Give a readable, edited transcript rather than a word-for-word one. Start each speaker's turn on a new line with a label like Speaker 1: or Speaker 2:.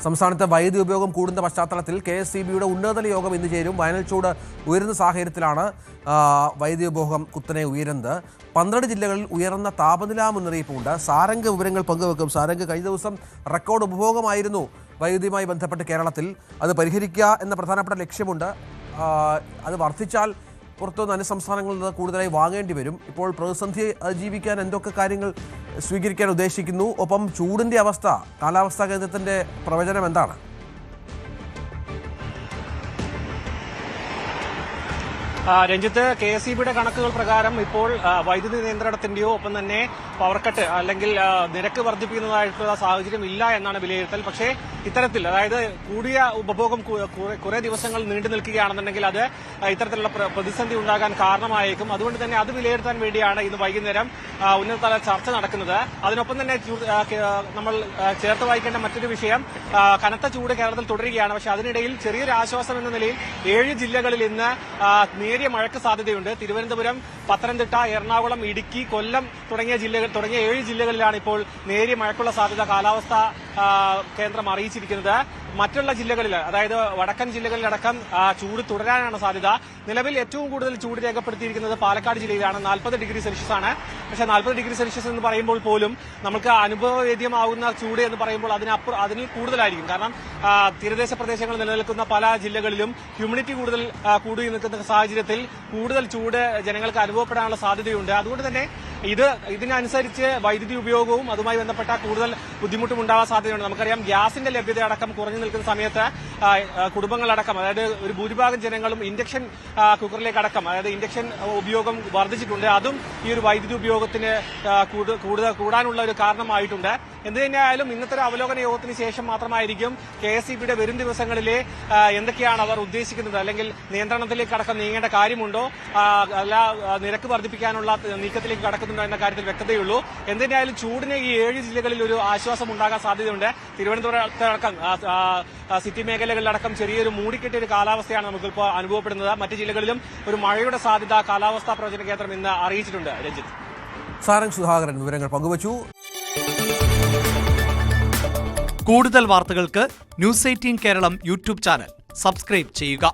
Speaker 1: സംസ്ഥാനത്തെ വൈദ്യുതി ഉപയോഗം കൂടുന്ന പശ്ചാത്തലത്തിൽ KSEBയുടെ ഉന്നതതല യോഗം ഇന്ന് ചേരും. വേനൽ ചൂട് ഉയരുന്ന സാഹചര്യത്തിലാണ് വൈദ്യുതി ഉപഭോഗം കുത്തനെ ഉയരുന്നത്. 12 ജില്ലകളിൽ ഉയർന്ന താപനില മുന്നറിയിപ്പുണ്ട്. സാരംഗ് വിവരങ്ങൾ പങ്കുവെക്കും. സാരംഗ്, കഴിഞ്ഞ ദിവസം റെക്കോർഡ് ഉപഭോഗമായിരുന്നു വൈദ്യുതിയുമായി ബന്ധപ്പെട്ട് കേരളത്തിൽ. അത് പരിഹരിക്കുക എന്ന പ്രധാനപ്പെട്ട ലക്ഷ്യമുണ്ട്. അത് വർദ്ധിച്ചാൽ പുറത്തുനിന്ന് അന്യസംസ്ഥാനങ്ങളിൽ നിന്ന് കൂടുതലായി വാങ്ങേണ്ടി വരും. ഇപ്പോൾ പ്രതിസന്ധിയെ അതിജീവിക്കാൻ എന്തൊക്കെ കാര്യങ്ങൾ സ്വീകരിക്കാൻ ഉദ്ദേശിക്കുന്നു? ഒപ്പം ചൂടിൻ്റെ അവസ്ഥ, കാലാവസ്ഥാ കേന്ദ്രത്തിൻ്റെ പ്രവചനം എന്താണ്?
Speaker 2: രഞ്ജിത്ത്, KSEBയുടെ കണക്കുകൾ പ്രകാരം ഇപ്പോൾ വൈദ്യുതി നിയന്ത്രണത്തിന്റെയോ ഒപ്പം തന്നെ പവർ കട്ട് അല്ലെങ്കിൽ നിരക്ക് വർദ്ധിപ്പിക്കുന്നതായിട്ടുള്ള സാഹചര്യം ഇല്ല എന്നാണ് വിലയിരുത്തൽ. പക്ഷേ ഇത്തരത്തിൽ, അതായത് കൂടിയ ഉപഭോഗം കുറെ ദിവസങ്ങൾ നീണ്ടു നിൽക്കുകയാണെന്നുണ്ടെങ്കിൽ അത് ഇത്തരത്തിലുള്ള പ്രതിസന്ധി ഉണ്ടാകാൻ കാരണമായേക്കും. അതുകൊണ്ട് തന്നെ അത് വിലയിരുത്താൻ വേണ്ടിയാണ് ഇന്ന് വൈകുന്നേരം ഉന്നതതല ചർച്ച നടക്കുന്നത്. അതിനൊപ്പം തന്നെ നമ്മൾ ചേർത്ത് വായിക്കേണ്ട മറ്റൊരു വിഷയം, കനത്ത ചൂട് കേരളത്തിൽ തുടരുകയാണ്. പക്ഷേ അതിനിടയിൽ ചെറിയൊരു ആശ്വാസം എന്ന നിലയിൽ 7 ജില്ലകളിൽ ഇന്ന് നേരിയ മഴയ്ക്ക് സാധ്യതയുണ്ട്. തിരുവനന്തപുരം, പത്തനംതിട്ട, എറണാകുളം, ഇടുക്കി, കൊല്ലം തുടങ്ങിയ 7 ജില്ലകളിലാണ് ഇപ്പോൾ നേരിയ മഴയ്ക്കുള്ള സാധ്യത കാലാവസ്ഥാ കേന്ദ്രം അറിയിച്ചിരിക്കുന്നത്. മറ്റുള്ള ജില്ലകളിൽ, അതായത് വടക്കൻ ജില്ലകളിലടക്കം ചൂട് തുടരാനാണ് സാധ്യത. നിലവിൽ ഏറ്റവും കൂടുതൽ ചൂട് രേഖപ്പെടുത്തിയിരിക്കുന്നത് പാലക്കാട് ജില്ലയിലാണ്. 40 ഡിഗ്രി സെൽഷ്യസ് ആണ്. പക്ഷേ 40 ഡിഗ്രി സെൽഷ്യസ് എന്ന് പറയുമ്പോൾ പോലും നമുക്ക് അനുഭവവേദ്യമാകുന്ന ചൂട് എന്ന് പറയുമ്പോൾ അതിന് കൂടുതലായിരിക്കും. കാരണം തീരദേശ പ്രദേശങ്ങളിൽ നിലനിൽക്കുന്ന പല ജില്ലകളിലും ഹ്യൂമിഡിറ്റി കൂടുതൽ കൂടി നിൽക്കുന്ന സാഹചര്യത്തിൽ കൂടുതൽ ചൂട് ജനങ്ങൾക്ക് അനുഭവപ്പെടാനുള്ള സാധ്യതയുണ്ട്. അതുകൊണ്ട് തന്നെ ഇതിനനുസരിച്ച് വൈദ്യുതി ഉപയോഗവും അതുമായി ബന്ധപ്പെട്ട കൂടുതൽ ബുദ്ധിമുട്ടും ഉണ്ടാവാൻ സാധ്യതയുണ്ട്. നമുക്കറിയാം, ഗ്യാസിന്റെ ലഭ്യത അടക്കം കുറഞ്ഞു നിൽക്കുന്ന സമയത്ത് കുടുംബങ്ങളടക്കം, അതായത് ഒരു ഭൂരിഭാഗം ജനങ്ങളും ഇൻഡക്ഷൻ കുക്കറിലേക്ക് അടക്കം, അതായത് ഇൻഡക്ഷൻ ഉപയോഗം വർദ്ധിച്ചിട്ടുണ്ട്. അതും ഈ ഒരു വൈദ്യുതി ഉപയോഗത്തിന് കൂടാനുള്ള ഒരു കാരണമായിട്ടുണ്ട്. എന്ത് തന്നെയായാലും ഇന്നത്തെ ഒരു അവലോകന യോഗത്തിന് ശേഷം മാത്രമായിരിക്കും KSEBയുടെ വരും ദിവസങ്ങളിലെ എന്തൊക്കെയാണ് അവർ ഉദ്ദേശിക്കുന്നത്, അല്ലെങ്കിൽ നിയന്ത്രണത്തിലേക്ക് അടക്കം നീങ്ങേണ്ട കാര്യമുണ്ടോ, അല്ല നിരക്ക് വർദ്ധിപ്പിക്കാനുള്ള നീക്കത്തിലേക്ക് കടക്കുന്നുണ്ടോ എന്ന കാര്യത്തിൽ വ്യക്തതയുള്ളൂ. എന്ത് തന്നെയായാലും ചൂടിന് ഈ 7 ജില്ലകളിൽ ഒരു ആശ്വാസം ഉണ്ടാകാൻ സാധ്യതയുണ്ട്. തിരുവനന്തപുരത്തടക്കം സിറ്റി മേഖലകളിലടക്കം ചെറിയൊരു മൂടിക്കെട്ടിയ ഒരു കാലാവസ്ഥയാണ് നമുക്കിപ്പോൾ അനുഭവപ്പെടുന്നത്. മറ്റ് ജില്ലകളിലും ഒരു മഴയുടെ സാധ്യത കാലാവസ്ഥാ പ്രവചന കേന്ദ്രം ഇന്ന് അറിയിച്ചിട്ടുണ്ട്. രഞ്ജിത്ത്,
Speaker 1: സാരംഗ് സുധാകരൻ വിവരങ്ങൾ പങ്കുവച്ചു.
Speaker 3: കൂടുതൽ വാർത്തകൾക്ക് News 18 Keralam YouTube channel subscribe ചെയ്യുക.